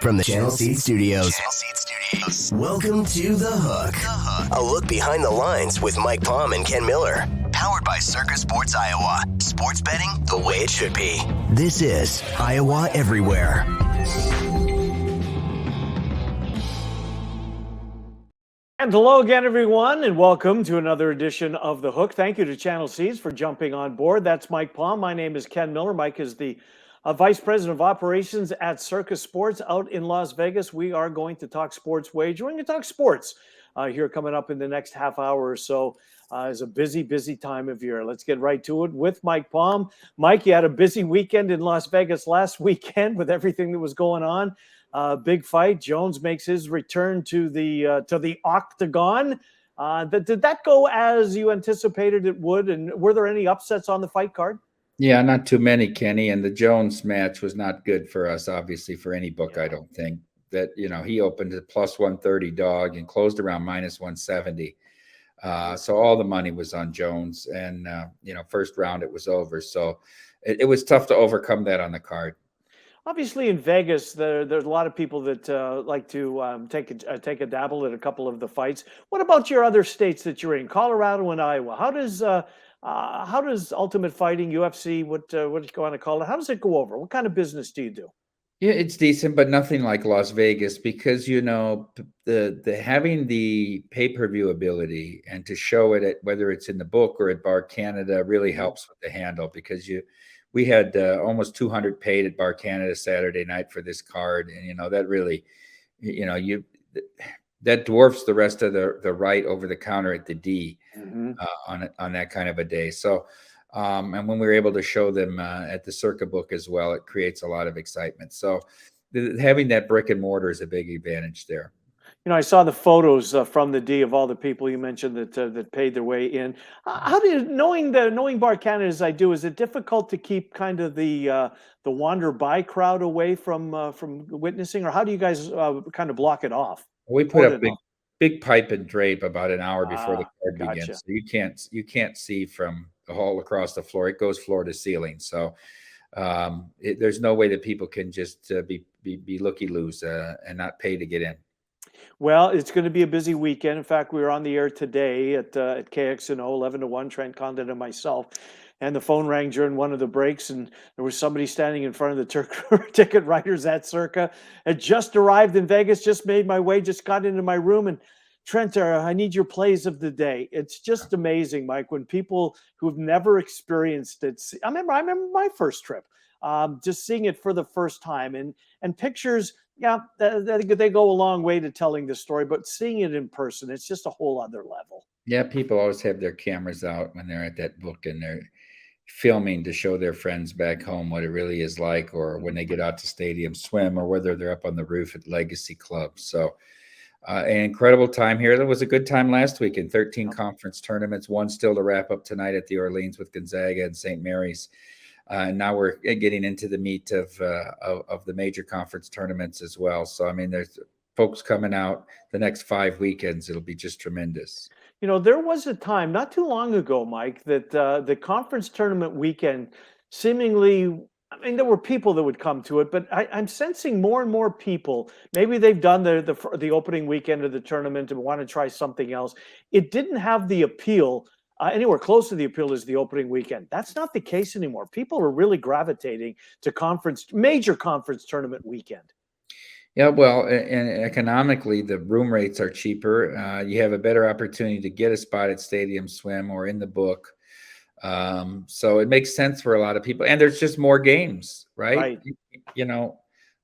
From the Channel Seed Studios. Welcome to The Hook. A look behind the lines with Mike Palm and Ken Miller. Powered by Circa Sports Iowa. Sports betting the way it should be. This is Iowa Everywhere. And hello again, everyone, and welcome to another edition of The Hook. Thank you to Channel Seeds for jumping on board. That's Mike Palm. My name is Ken Miller. Mike is the Vice President of Operations at Circa Sports out in Las Vegas. We are going to talk sports wagering and talk sports here coming up in the next half hour or so. It's a busy time of year. Let's get right to it with Mike Palm. Mike, you had a busy weekend in Las Vegas last weekend with everything that was going on. Big fight. Jones makes his return to the octagon. Did that go as you anticipated it would? And were there any upsets on the fight card? Yeah, not too many, Kenny. And the Jones match was not good for us, obviously, for any book, I don't think. That, he opened at plus 130 dog and closed around minus 170. So all the money was on Jones. And, first round it was over. So it was tough to overcome that on the card. Obviously, in Vegas, there's a lot of people that like to take a dabble at a couple of the fights. What about your other states that you're in, Colorado and Iowa? How does Ultimate Fighting, UFC, what do you want to call it? How does it go over? What kind of business do you do? Yeah, it's decent, but nothing like Las Vegas because the having the pay-per-view ability and to show it at whether it's in the book or at Bar Canada really helps with the handle because we had almost 200 paid at Bar Canada Saturday night for this card. And, that really, that dwarfs the rest of the right over the counter at the D on that kind of a day. So, and when we were able to show them at the Circa book as well, it creates a lot of excitement. So having that brick and mortar is a big advantage there. I saw the photos from the D of all the people you mentioned that paid their way in. How do you, knowing Bar Canada as I do, is it difficult to keep kind of the wander by crowd away from witnessing, or how do you guys kind of block it off? We put up big pipe and drape about an hour before the card begins, so you can't see from the hall across the floor. It goes floor to ceiling, so there's no way that people can just be looky-loos and not pay to get in. Well, it's going to be a busy weekend. In fact, we were on the air today at KXNO 11-1, Trent Condon and myself, and the phone rang during one of the breaks, and there was somebody standing in front of the ticket writers at Circa. Had just arrived in Vegas, just made my way, just got into my room, and Trent, I need your plays of the day. It's just amazing, Mike, when people who've never experienced it. I remember my first trip, just seeing it for the first time, and pictures. Yeah, they go a long way to telling the story, but seeing it in person, it's just a whole other level. Yeah, people always have their cameras out when they're at that book and they're filming to show their friends back home what it really is like, or when they get out to Stadium Swim, or whether they're up on the roof at Legacy Club. So an incredible time here. There was a good time last week in 13 conference tournaments, one still to wrap up tonight at the Orleans with Gonzaga and St. Mary's. Now we're getting into the meat of the major conference tournaments as well. So, there's folks coming out the next 5 weekends. It'll be just tremendous. There was a time not too long ago, Mike, that the conference tournament weekend seemingly, there were people that would come to it, but I'm sensing more and more people, maybe they've done the opening weekend of the tournament and want to try something else. It didn't have the appeal anywhere close to the appeal as the opening weekend. That's not the case anymore. People are really gravitating to major conference tournament weekend. Yeah, well, and economically, the room rates are cheaper. You have a better opportunity to get a spot at Stadium Swim or in the book. So it makes sense for a lot of people. And there's just more games, right?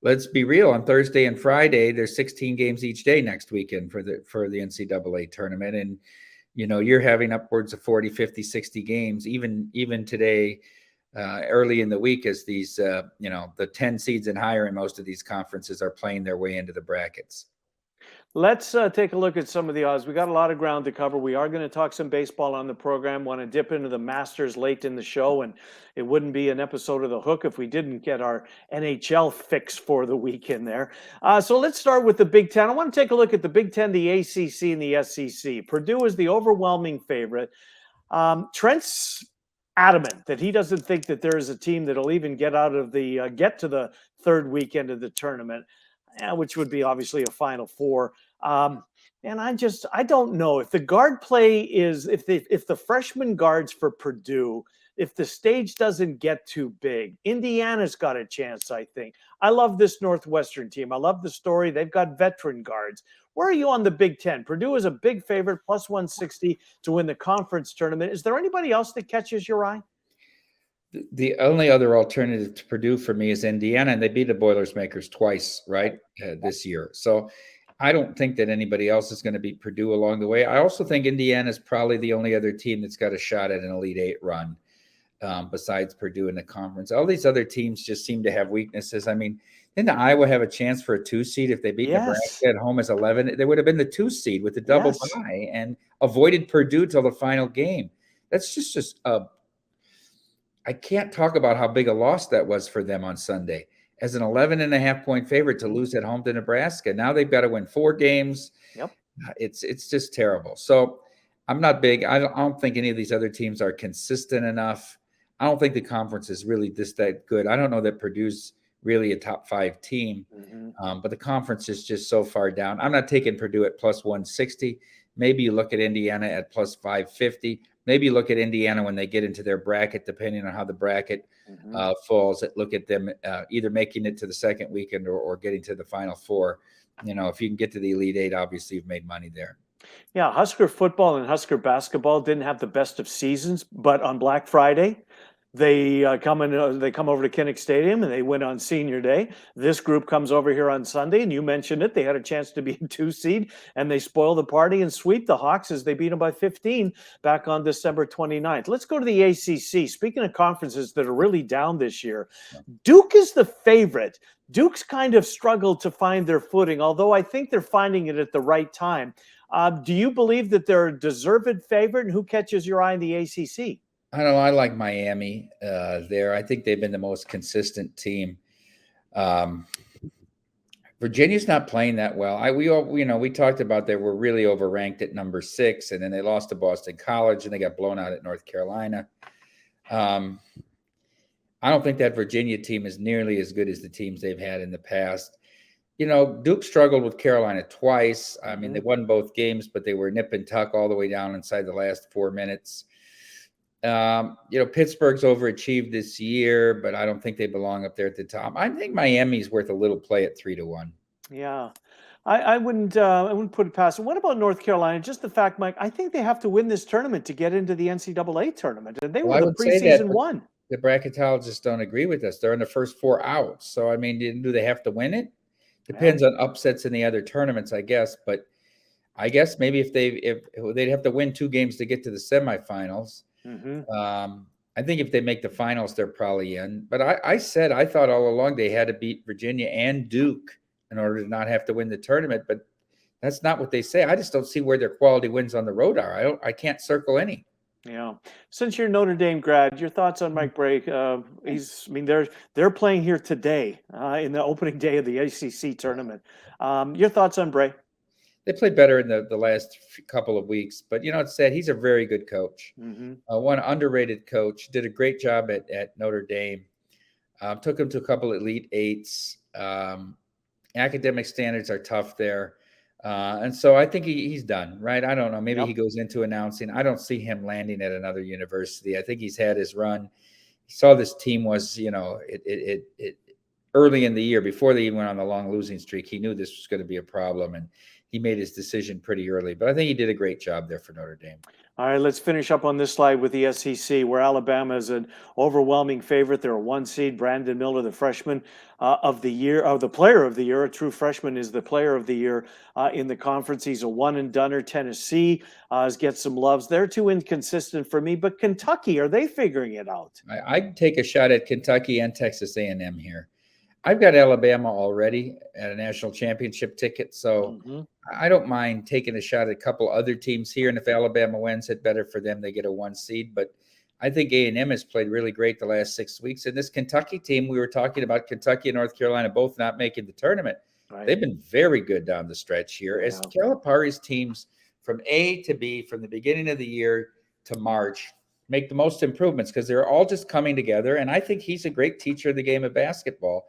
Let's be real. On Thursday and Friday, there's 16 games each day next weekend for the NCAA tournament. And you're having upwards of 40, 50, 60 games, even today, early in the week, as these, the 10 seeds and higher in most of these conferences are playing their way into the brackets. Let's take a look at some of the odds. We got a lot of ground to cover. We are going to talk some baseball on the program. Want to dip into the Masters late in the show, and it wouldn't be an episode of The Hook if we didn't get our NHL fix for the weekend there. So let's start with the Big Ten. I want to take a look at the Big Ten, the ACC, and the SEC. Purdue is the overwhelming favorite. Trent's adamant that he doesn't think that there is a team that'll even get to the third weekend of the tournament. which would be obviously a Final Four. And I don't know if the guard play is if the freshman guards for Purdue, if the stage doesn't get too big, Indiana's got a chance, I think. I love this Northwestern team. I love the story. They've got veteran guards. Where are you on the Big Ten? Purdue is a big favorite, plus 160 to win the conference tournament. Is there anybody else that catches your eye? The only other alternative to Purdue for me is Indiana, and they beat the Boilermakers twice, right, this year. So I don't think that anybody else is going to beat Purdue along the way. I also think Indiana is probably the only other team that's got a shot at an Elite Eight run besides Purdue in the conference. All these other teams just seem to have weaknesses. I mean, didn't Iowa have a chance for a 2 seed if they beat Nebraska at home as 11? They would have been the 2 seed with the double bye and avoided Purdue till the final game. That's just I can't talk about how big a loss that was for them on Sunday as an 11.5-point favorite to lose at home to Nebraska. Now they've got to win 4 games. Yep. It's just terrible. So I'm not big. I don't think any of these other teams are consistent enough. I don't think the conference is really that good. I don't know that Purdue's really a top 5 team, but the conference is just so far down. I'm not taking Purdue at plus 160. Maybe you look at Indiana at plus 550. Maybe look at Indiana when they get into their bracket, depending on how the bracket falls. Look at them either making it to the second weekend or getting to the Final Four. If you can get to the Elite Eight, obviously you've made money there. Yeah, Husker football and Husker basketball didn't have the best of seasons, but on Black Friday, they come over to Kinnick Stadium and they win on Senior Day. This group comes over here on Sunday, and you mentioned it. They had a chance to be a 2 seed, and they spoil the party and sweep the Hawks as they beat them by 15 back on December 29th. Let's go to the ACC. Speaking of conferences that are really down this year, Duke is the favorite. Duke's kind of struggled to find their footing, although I think they're finding it at the right time. Do you believe that they're a deserved favorite, and who catches your eye in the ACC? I don't know. I like Miami there. I think they've been the most consistent team. Virginia's not playing that well. We talked about they were really overranked at number 6, and then they lost to Boston College, and they got blown out at North Carolina. I don't think that Virginia team is nearly as good as the teams they've had in the past. Duke struggled with Carolina twice. I mean, they won both games, but they were nip and tuck all the way down inside the last 4 minutes. Pittsburgh's overachieved this year, but I don't think they belong up there at the top. I think Miami's worth a little play at 3-1. Yeah, I wouldn't put it past them. What about North Carolina? Just the fact, Mike, I think they have to win this tournament to get into the NCAA tournament, and they were the preseason one. The bracketologists don't agree with us. They're in the first 4 out. So, I mean, do they have to win it? Depends on upsets in the other tournaments, I guess. But I guess maybe if they'd have to win 2 games to get to the semifinals. I think if they make the finals, they're probably in. But I thought all along they had to beat Virginia and Duke in order to not have to win the tournament. But that's not what they say. I just don't see where their quality wins on the road are. I can't circle any. Yeah. Since you're Notre Dame grad, your thoughts on Mike Brey? They're playing here today in the opening day of the ACC tournament. Your thoughts on Brey? They played better in the last couple of weeks, but it's sad. He's a very good coach. One underrated coach. Did a great job at Notre Dame. Took him to a couple of Elite Eights. Academic standards are tough there. And so I think he's done, right? I don't know. Maybe he goes into announcing. I don't see him landing at another university. I think he's had his run. He saw this team was, it early in the year before they even went on the long losing streak. He knew this was going to be a problem, and he made his decision pretty early. But I think he did a great job there for Notre Dame. All right, let's finish up on this slide with the SEC, where Alabama is an overwhelming favorite. They're a 1 seed. Brandon Miller, the freshman of the year, the player of the year, a true freshman, is the player of the year in the conference. He's a one-and-doner. Tennessee has get some loves. They're too inconsistent for me. But Kentucky, are they figuring it out? I'd take a shot at Kentucky and Texas A&M here. I've got Alabama already at a national championship ticket, so I don't mind taking a shot at a couple other teams here. And if Alabama wins, it's better for them. They get a 1 seed. But I think A&M has played really great the last 6 weeks. And this Kentucky team, we were talking about Kentucky and North Carolina both not making the tournament. Right. They've been very good down the stretch here. As Calipari's teams from A to B, from the beginning of the year to March, make the most improvements because they're all just coming together. And I think he's a great teacher of the game of basketball.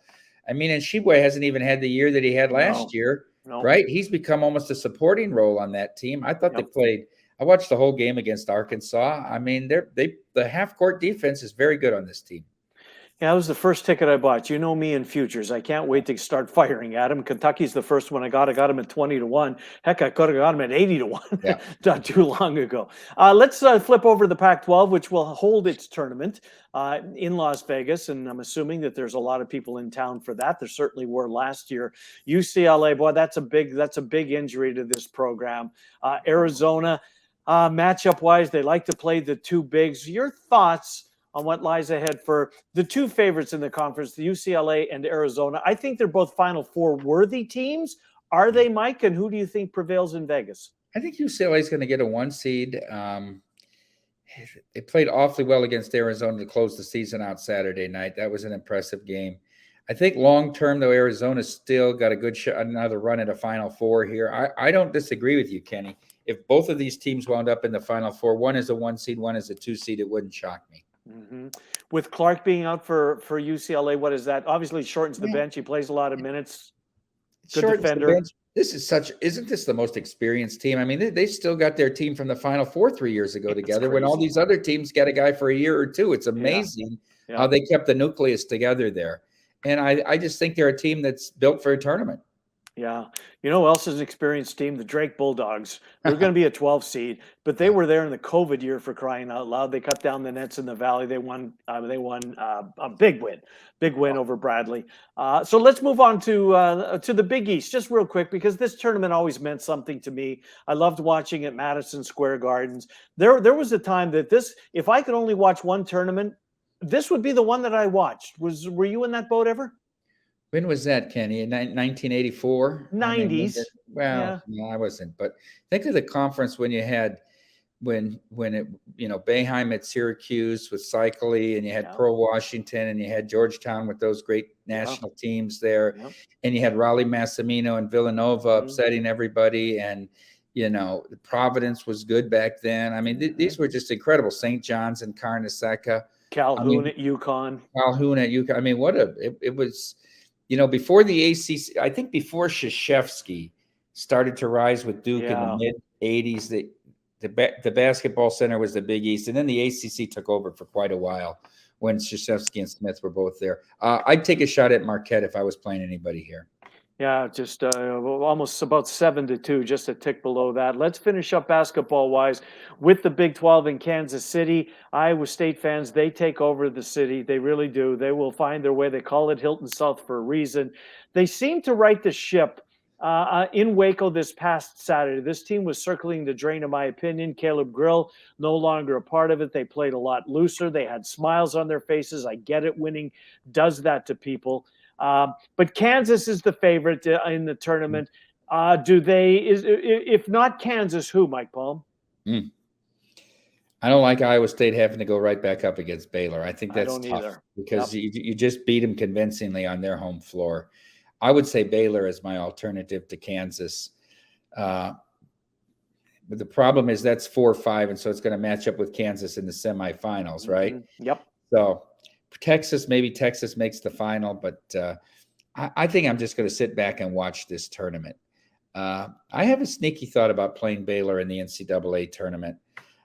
I mean, and Sheboy hasn't even had the year that he had last year, right? He's become almost a supporting role on that team. I thought they played. I watched the whole game against Arkansas. I mean, the half court defense is very good on this team. Yeah, that was the first ticket I bought. You know me in futures. I can't wait to start firing at him. Kentucky's the first one I got. I got him at 20-1. Heck, I could have got him at 80-1 not too long ago. Let's flip over to the Pac-12, which will hold its tournament in Las Vegas. And I'm assuming that there's a lot of people in town for that. There certainly were last year. UCLA, boy, that's a big injury to this program. Arizona, matchup-wise, they like to play the two bigs. Your thoughts on what lies ahead for the two favorites in the conference, the UCLA and Arizona? I think they're both Final Four worthy teams. Are they, Mike? And who do you think prevails in Vegas? I think UCLA is going to get a 1 seed. They played awfully well against Arizona to close the season out Saturday night. That was an impressive game. I think long-term, though, Arizona's still got a good shot, another run at a Final Four here. I don't disagree with you, Kenny. If both of these teams wound up in the Final Four, one is a 1 seed, one is a 2 seed, it wouldn't shock me. Mm-hmm. With Clark being out for UCLA, what is that? Obviously shortens the bench. He plays a lot of minutes. Good defender. Isn't this the most experienced team? I mean, they still got their team from the Final Four 3 years ago together when all these other teams got a guy for a year or two. It's amazing how they kept the nucleus together there. And I just think they're a team that's built for a tournament. Yeah. You know who else is an experienced team? The Drake Bulldogs. They're going to be a 12 seed, but they were there in the COVID year, for crying out loud. They cut down the nets in the Valley. They won a big win over Bradley. So let's move on to the Big East just real quick, because this tournament always meant something to me. I loved watching at Madison Square Gardens. There was a time that if I could only watch one tournament, this would be the one that I watched. Were you in that boat ever? When was that, Kenny? In 1984? 90s. No, I wasn't. But think of the conference when you had when it, Boeheim at Syracuse with Cycli, and you had Pearl Washington, and you had Georgetown with those great national teams there, and you had Raleigh Massimino and Villanova upsetting everybody, and Providence was good back then. I mean, these were just incredible. St. John's and Carnesecca, Calhoun at UConn. I mean, it was. Before the ACC, I think before Krzyzewski started to rise with Duke in the mid-'80s, the basketball center was the Big East, and then the ACC took over for quite a while when Krzyzewski and Smith were both there. I'd take a shot at Marquette if I was playing anybody here. Yeah, just almost about 7-2, just a tick below that. Let's finish up basketball-wise with the Big 12 in Kansas City. Iowa State fans, they take over the city. They really do. They will find their way. They call it Hilton South for a reason. They seem to right the ship in Waco this past Saturday. This team was circling the drain, in my opinion. Caleb Grill, no longer a part of it. They played a lot looser. They had smiles on their faces. I get it. Winning does that to people. But Kansas is the favorite in the tournament. If not Kansas, who, Mike Palm? I don't like Iowa State having to go right back up against Baylor. I think that's tough either. Because you just beat them convincingly on their home floor. I would say Baylor is my alternative to Kansas. But the problem is that's 4-5, and so it's going to match up with Kansas in the semifinals, right? Yep. So maybe Texas makes the final, but I think I'm just going to sit back and watch this tournament. I have a sneaky thought about playing Baylor in the NCAA tournament.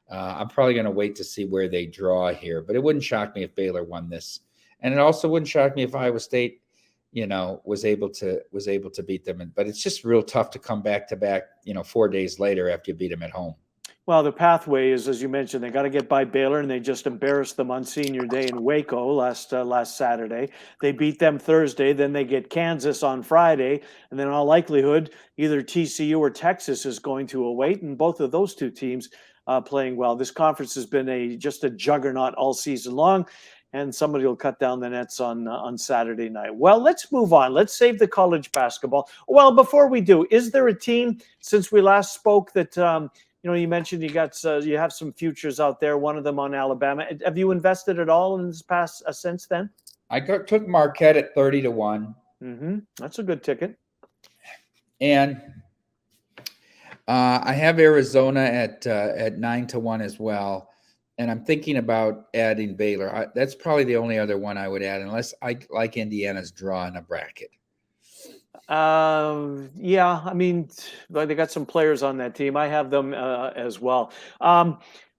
I'm probably going to wait to see where they draw here, but it wouldn't shock me if Baylor won this, and it also wouldn't shock me if Iowa State, was able to beat them. But it's just real tough to come back to back, 4 days later after you beat them at home. Well, the pathway is, as you mentioned, they got to get by Baylor, and they just embarrassed them on Senior Day in Waco last Saturday. They beat them Thursday, then they get Kansas on Friday, and then in all likelihood, either TCU or Texas is going to await, and both of those two teams playing well. This conference has been just a juggernaut all season long, and somebody will cut down the nets on Saturday night. Well, let's move on. Let's save the college basketball. Well, before we do, is there a team since we last spoke that you mentioned you have some futures out there, one of them on Alabama. Have you invested at all in this past since then? I took Marquette at 30-1. That's a good ticket. And I have Arizona at 9-1 as well. and I'm thinking about adding Baylor. That's probably the only other one I would add, unless I like Indiana's draw in a bracket. Yeah, I mean, they got some players on that team. I have them as well.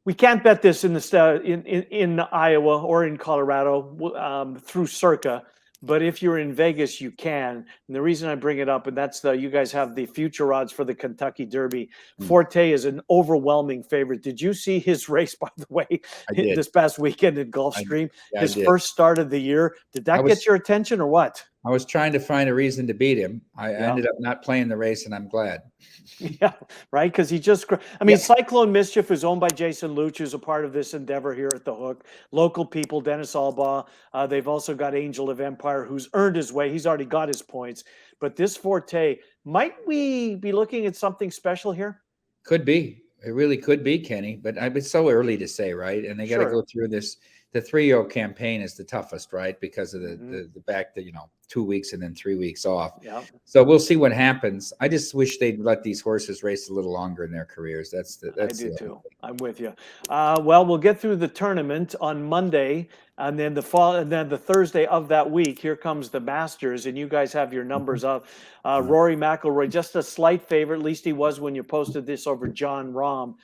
We can't bet this in in Iowa or in Colorado through Circa, but if you're in Vegas, you can. And the reason I bring it up, and that's you guys have the future odds for the Kentucky Derby. Forte is an overwhelming favorite. Did you see his race, by the way, I did. this past weekend at Gulfstream? His I did. first start of the year. Did that get your attention or what? I was trying to find a reason to beat him. I ended up not playing the race, and I'm glad. Yeah, right. Because he Cyclone Mischief is owned by Jason Luch, who's a part of this endeavor here at the Hook. Local people, Dennis Albaugh. They've also got Angel of Empire, who's earned his way. He's already got his points. But this Forte, might we be looking at something special here? Could be. It really could be, Kenny. But it's so early to say, right? And they got to go through this. The 3-0 campaign is the toughest, right? Because of the back, 2 weeks and then 3 weeks off. Yeah. So we'll see what happens. I just wish they'd let these horses race a little longer in their careers. I do too. I'm with you. Well, we'll get through the tournament on Monday, and then the Thursday of that week, here comes the Masters, and you guys have your numbers up. Rory McIlroy, just a slight favorite, at least he was when you posted this over John Rahm.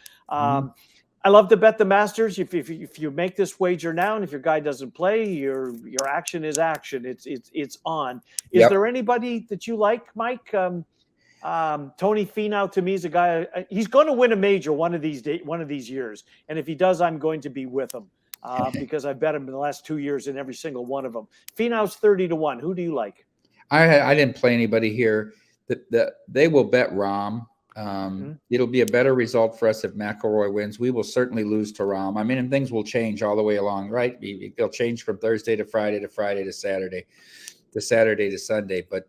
I love to bet the Masters. If you make this wager now, and if your guy doesn't play, your action is action. It's on. Is there anybody that you like, Mike? Tony Finau to me is a guy. He's going to win a major one of these years, and if he does, I'm going to be with him because I bet him in the last 2 years in every single one of them. Finau's 30-1. Who do you like? I didn't play anybody here. They will bet Rahm. It'll be a better result for us if McIlroy wins. We will certainly lose to Rahm. I mean, and things will change all the way along, right? They'll change from Thursday to Friday to Friday to Saturday to Sunday. But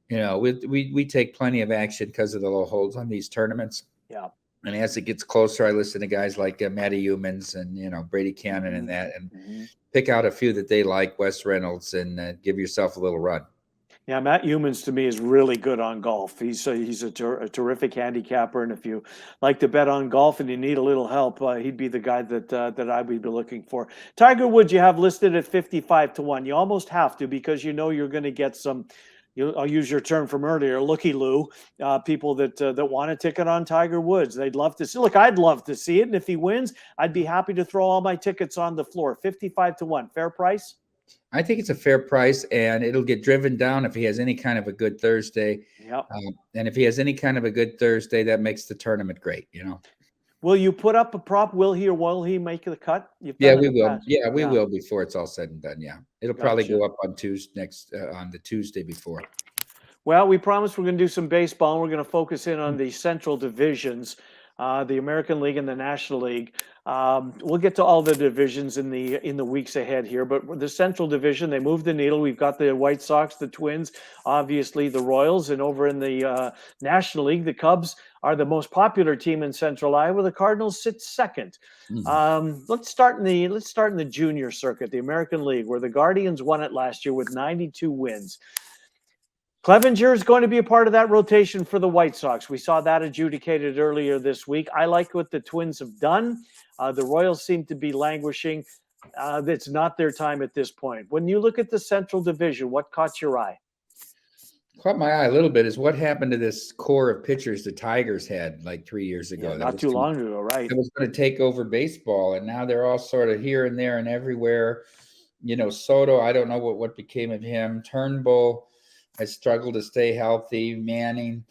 we take plenty of action because of the low holds on these tournaments. Yeah. And as it gets closer, I listen to guys like Matty Humans and Brady Cannon and that, and pick out a few that they like, Wes Reynolds, and give yourself a little run. Yeah, Matt Humans to me is really good on golf. He's a terrific handicapper, and if you like to bet on golf and you need a little help, he'd be the guy that I would be looking for. Tiger Woods, you have listed at 55-1. You almost have to because you're going to get some. I'll use your term from earlier, looky-loo, people that want a ticket on Tiger Woods. They'd love to see. Look, I'd love to see it, and if he wins, I'd be happy to throw all my tickets on the floor. 55-1, fair price. I think it's a fair price, and it'll get driven down if he has any kind of a good Thursday. Yep. And if he has any kind of a good Thursday, that makes the tournament great, Will you put up a prop? Will he or will he make the cut? Yeah, we will. Yeah, we will before it's all said and done. Yeah, it'll probably go up on the Tuesday before. Well, we promised we're going to do some baseball, and we're going to focus in on the Central divisions, the American League and the National League. We'll get to all the divisions in the weeks ahead here, but the Central Division, they moved the needle. We've got the White Sox, the Twins, obviously the Royals, and over in the National League, the Cubs are the most popular team in Central Iowa. The Cardinals sit second. Let's start in the junior circuit, the American League, where the Guardians won it last year with 92 wins. Clevenger is going to be a part of that rotation for the White Sox. We saw that adjudicated earlier this week. I like what the Twins have done. The Royals seem to be languishing. It's not their time at this point. When you look at the Central Division, what caught your eye? Caught my eye a little bit is what happened to this core of pitchers the Tigers had like 3 years ago. Yeah, not too long ago, right? It was going to take over baseball, and now they're all sort of here and there and everywhere. Soto, I don't know what became of him. Turnbull has struggled to stay healthy. Manning,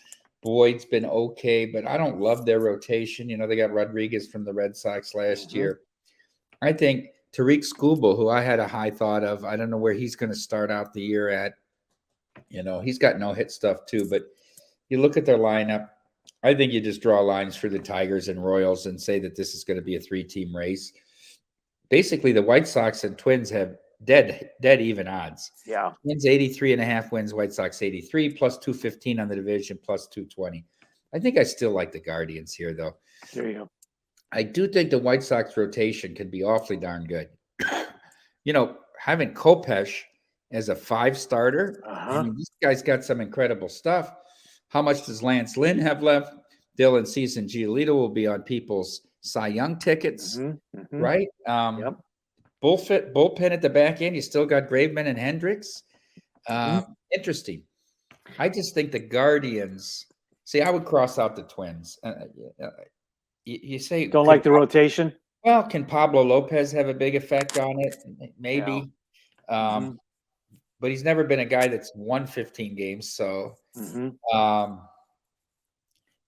Boyd's been okay, but I don't love their rotation. They got Rodriguez from the Red Sox last year. I think Tariq Skubal, who I had a high thought of, I don't know where he's going to start out the year at. He's got no-hit stuff too, but you look at their lineup, I think you just draw lines for the Tigers and Royals and say that this is going to be a 3-team race. Basically, the White Sox and Twins have dead even odds. Yeah. Twins 83.5 wins, White Sox 83, plus 215 on the division, plus 220. I think I still like the Guardians here, though. There you go. I do think the White Sox rotation could be awfully darn good. Having Kopesh as a 5-starter, I mean, this guy's got some incredible stuff. How much does Lance Lynn have left? Dylan Cease and Giolito will be on people's Cy Young tickets, Mm-hmm. right? Yep. Bullpen at the back end. You still got Graveman and Hendricks. Interesting. I just think the Guardians. See, I would cross out the Twins. You say Don't like the rotation? Well, can Pablo Lopez have a big effect on it? Maybe. Yeah. But he's never been a guy that's won 15 games. So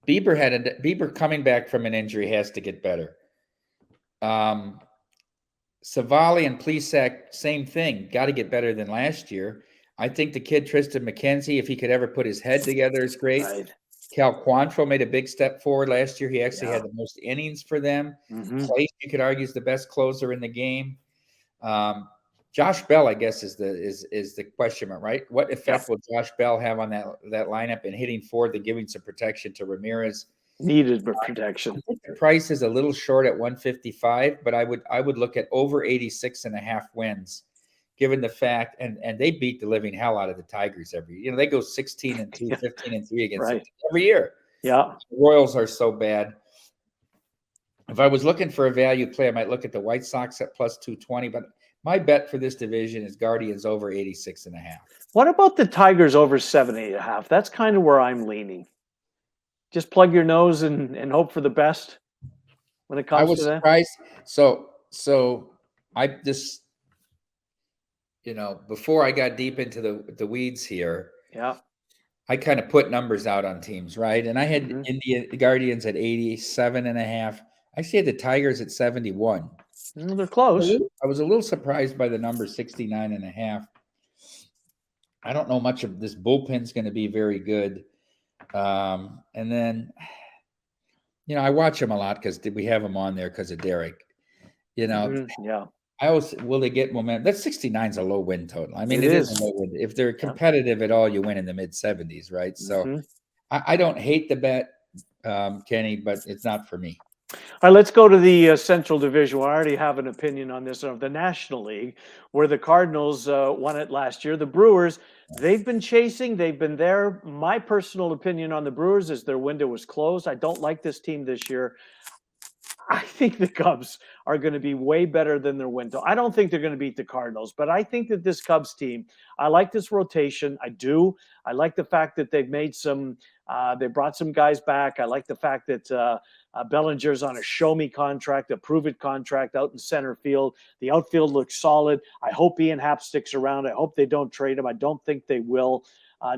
Bieber coming back from an injury has to get better. Savali and Plesac, same thing. Got to get better than last year. I think the kid Tristan McKenzie, if he could ever put his head together, is great. Right. Cal Quantrill made a big step forward last year. He actually had the most innings for them. Place, you could argue, is the best closer in the game. Josh Bell, I guess, is the question mark, right? What effect will Josh Bell have on that lineup and hitting fourth and giving some protection to Ramirez? Needed protection. I think the price is a little short at 155, but I would look at over 86.5 wins, given the fact and they beat the living hell out of the Tigers they go 16-2, 15-3 against them every year. Yeah. The Royals are so bad. If I was looking for a value play, I might look at the White Sox at plus 220, but my bet for this division is Guardians over 86.5. What about the Tigers over 78.5? That's kind of where I'm leaning. Just plug your nose and hope for the best when it comes to that. I was surprised. So I just, before I got deep into the weeds here, I kind of put numbers out on teams, right? And I had the Guardians at 87.5. I see the Tigers at 71. They're close. I was a little surprised by the number 69.5. I don't know much of this bullpen's going to be very good. And then, I watch them a lot because we have them on there because of Derek. I always will they get momentum. That 69 is a low win total. I mean, it is a low win. If they're competitive at all, you win in the mid 70s, right? So I don't hate the bet, Kenny, but it's not for me. All right, let's go to the Central Division. I already have an opinion on this of the National League, where the Cardinals won it last year. The Brewers, they've been chasing. They've been there. My personal opinion on the Brewers is their window was closed. I don't like this team this year. I think the Cubs are going to be way better than their window. I don't think they're going to beat the Cardinals, but I think that this Cubs team, I like this rotation. I do. I like the fact that they've made some, they brought some guys back. I like the fact that Bellinger's on a show-me contract, a prove-it contract out in center field. The outfield looks solid. I hope Ian Happ sticks around. I hope they don't trade him. I don't think they will.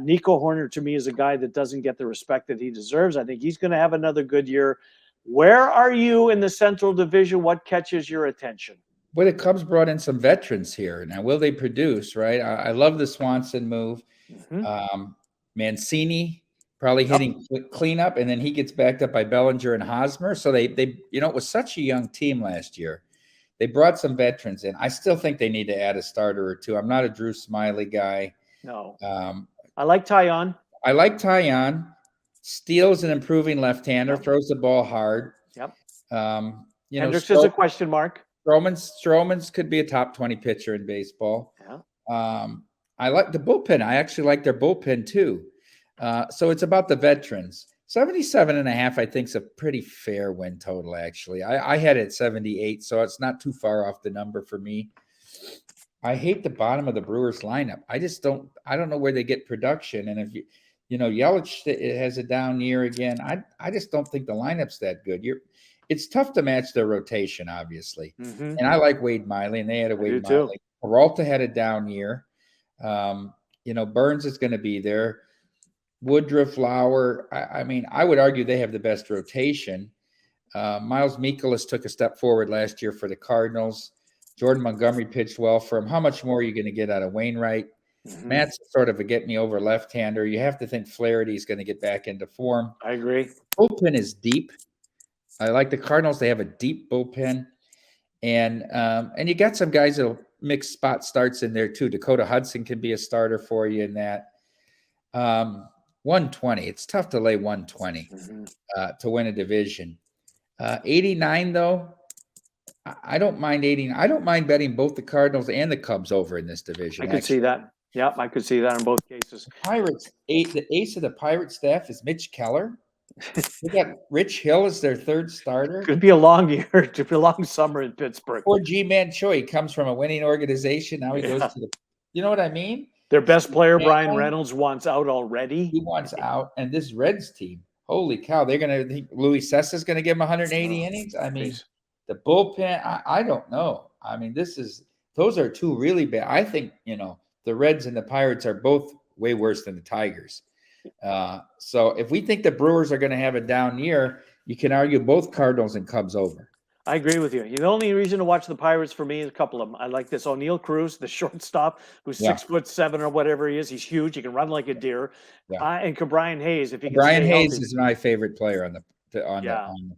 Nico Horner, to me, is a guy that doesn't get the respect that he deserves. I think he's going to have another good year. Where are you in the Central Division? What catches your attention? Well, the Cubs brought in some veterans here. Now, will they produce, right? I love the Swanson move. Mancini probably hitting cleanup, and then he gets backed up by Bellinger and Hosmer. So they it was such a young team last year. They brought some veterans in. I still think they need to add a starter or two. I'm not a Drew Smiley guy. No. I like Taillon. Steele's an improving left-hander, throws the ball hard. Yep. Hendricks is a question mark. Stroman's could be a top 20 pitcher in baseball. Yeah. I like the bullpen. I actually like their bullpen too. So it's about the veterans. 77.5, I think, is a pretty fair win total, actually. I had it at 78, so it's not too far off the number for me. I hate the bottom of the Brewers lineup. I don't know where they get production. And if Yelich has a down year again. I just don't think the lineup's that good. It's tough to match their rotation, obviously. And I like Wade Miley, and they had a Wade Miley. Peralta had a down year. Burns is going to be there. Woodruff, Lauer. I would argue they have the best rotation. Miles Mikolas took a step forward last year for the Cardinals. Jordan Montgomery pitched well for him. How much more are you going to get out of Wainwright? Matt's sort of a get-me-over left-hander. You have to think Flaherty is going to get back into form. I agree. Bullpen is deep. I like the Cardinals. They have a deep bullpen. And you got some guys that will mix spot starts in there too. Dakota Hudson can be a starter for you in that. 120. It's tough to lay 120 to win a division. 89, though, I don't mind 80. I don't mind betting both the Cardinals and the Cubs over in this division. I could see that. Yeah, I could see that in both cases. The ace of the Pirate staff is Mitch Keller. They got Rich Hill as their third starter. Could be a long year. Could be a long summer in Pittsburgh. Poor G-Man Choi comes from a winning organization. Now he goes to the, you know what I mean? Their best player, Brian Man, Reynolds, wants out already. he wants out. And this Reds team, holy cow, they're going to think Louis Cessa's going to give him 180 innings. I mean, the bullpen, I don't know. I mean, those are two really bad. I think, the Reds and the Pirates are both way worse than the Tigers. So if we think the Brewers are going to have a down year, you can argue both Cardinals and Cubs over. I agree with you. The only reason to watch the Pirates for me is a couple of them. I like this O'Neill Cruz, the shortstop, who's 6'7" or whatever he is. He's huge. He can run like a deer. And Brian Hayes, if he can Brian stay Hayes healthy. is my favorite player on the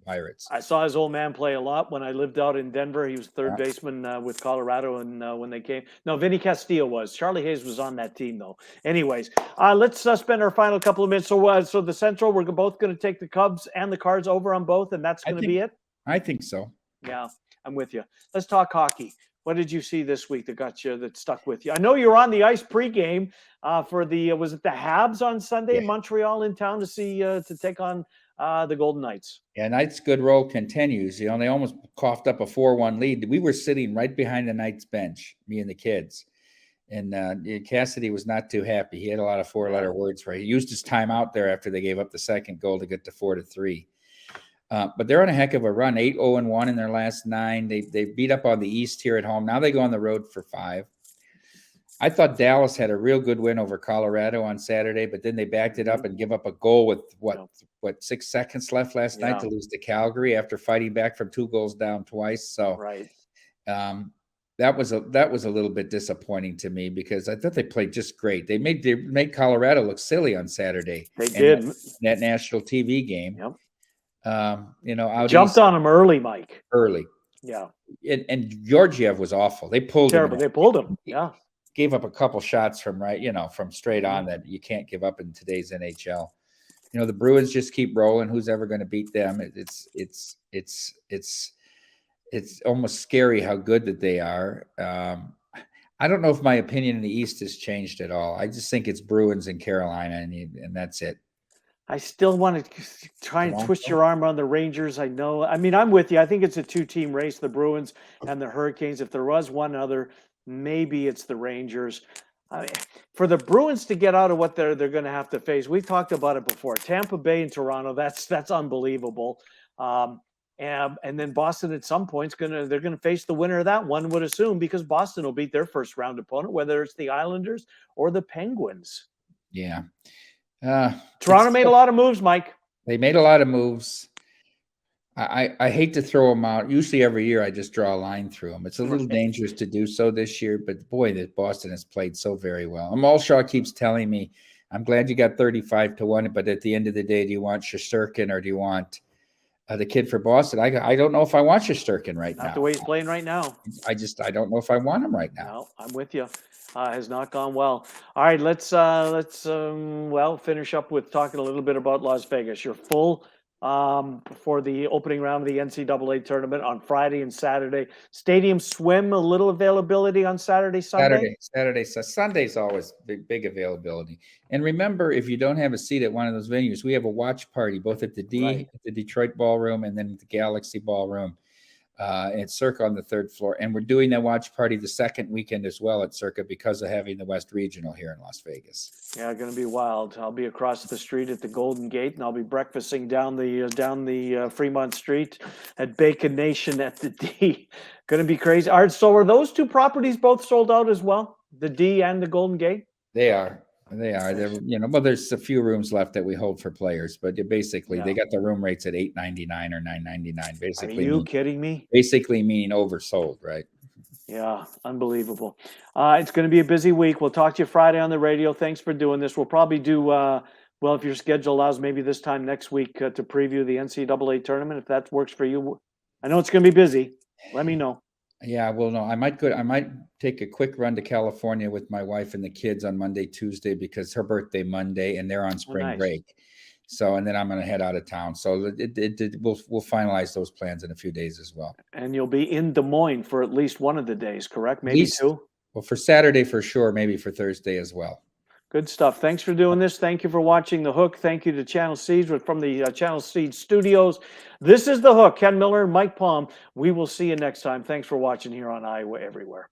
Pirates. I saw his old man play a lot when I lived out in Denver. He was third baseman with Colorado, and when they came, no, Vinny Castillo was. Charlie Hayes was on that team though. Anyways, let's spend our final couple of minutes. So the Central, we're both going to take the Cubs and the Cards over on both, and that's going to be it. I think so. Yeah, I'm with you. Let's talk hockey. What did you see this week that stuck with you? I know you're on the ice pregame for was it the Habs on Sunday in Montreal in town to take on the Golden Knights. Yeah, Knights' good roll continues. They almost coughed up a 4-1 lead. We were sitting right behind the Knights bench, me and the kids. And Cassidy was not too happy. He had a lot of four-letter words for it. He used his time out there after they gave up the second goal to get to 4-3. But they're on a heck of a run, 8-0-1 in their last 9. They beat up on the East here at home. Now they go on the road for 5. I thought Dallas had a real good win over Colorado on Saturday, but then they backed it up and give up a goal with what 6 seconds left last night to lose to Calgary after fighting back from 2 goals down twice. So that was a little bit disappointing to me because I thought they played just great. They made Colorado look silly on Saturday. They did that national TV game. Yep. Jumped on him early, Mike. Early. Yeah. And Georgiev was awful. They pulled him. They pulled him. Yeah. Gave up a couple shots from from straight on that you can't give up in today's NHL. The Bruins just keep rolling. Who's ever going to beat them? It's almost scary how good that they are. I don't know if my opinion in the East has changed at all. I just think it's Bruins and Carolina, and that's it. I still want to try and twist your arm on the Rangers. I know. I mean, I'm with you. I think it's a 2-team race, the Bruins and the Hurricanes. If there was one other, maybe it's the Rangers. I mean, for the Bruins to get out of what they're going to have to face, we've talked about it before. Tampa Bay and Toronto, that's unbelievable. And then Boston at some point they're going to face the winner of that, one would assume, because Boston will beat their first round opponent, whether it's the Islanders or the Penguins. Yeah. Toronto made a lot of moves, Mike. They made a lot of moves. I hate to throw them out. Usually every year I just draw a line through them. It's a little dangerous to do so this year, but boy, that Boston has played so very well. And Malshaw keeps telling me, I'm glad you got 35-1, but at the end of the day, do you want Shesterkin or do you want the kid for Boston? I don't know if I want Shesterkin right now. Not the way he's playing right now. I don't know if I want him right now. No, I'm with you. Has not gone well. All right, let's finish up with talking a little bit about Las Vegas. You're full for the opening round of the NCAA tournament on Friday and Saturday. Stadium swim, a little availability on Saturday, Sunday? Saturday. So Sunday's always big availability. And remember, if you don't have a seat at one of those venues, we have a watch party, both at the at the Detroit Ballroom and then at the Galaxy Ballroom. At Circa on the 3rd floor. And we're doing that watch party the second weekend as well at Circa because of having the West Regional here in Las Vegas. Yeah, going to be wild. I'll be across the street at the Golden Gate, and I'll be breakfasting down the Fremont Street at Bacon Nation at the D. Going to be crazy. All right, so are those two properties both sold out as well? The D and the Golden Gate? They are. Well, there's a few rooms left that we hold for players, but basically they got the room rates at $8.99 or $9.99. Basically, are you kidding me? Basically, meaning oversold, right? Yeah, unbelievable. It's going to be a busy week. We'll talk to you Friday on the radio. Thanks for doing this. We'll probably do if your schedule allows, maybe this time next week to preview the NCAA tournament if that works for you. I know it's going to be busy. Let me know. Yeah, well, no, I might take a quick run to California with my wife and the kids on Monday, Tuesday, because her birthday Monday and they're on spring break. So, and then I'm going to head out of town. So we'll finalize those plans in a few days as well. And you'll be in Des Moines for at least one of the days, correct? Maybe two? Well, for Saturday for sure, maybe for Thursday as well. Good stuff. Thanks for doing this. Thank you for watching The Hook. Thank you to Channel Seeds from the Channel Seeds studios. This is The Hook. Ken Miller and Mike Palm. We will see you next time. Thanks for watching here on Iowa Everywhere.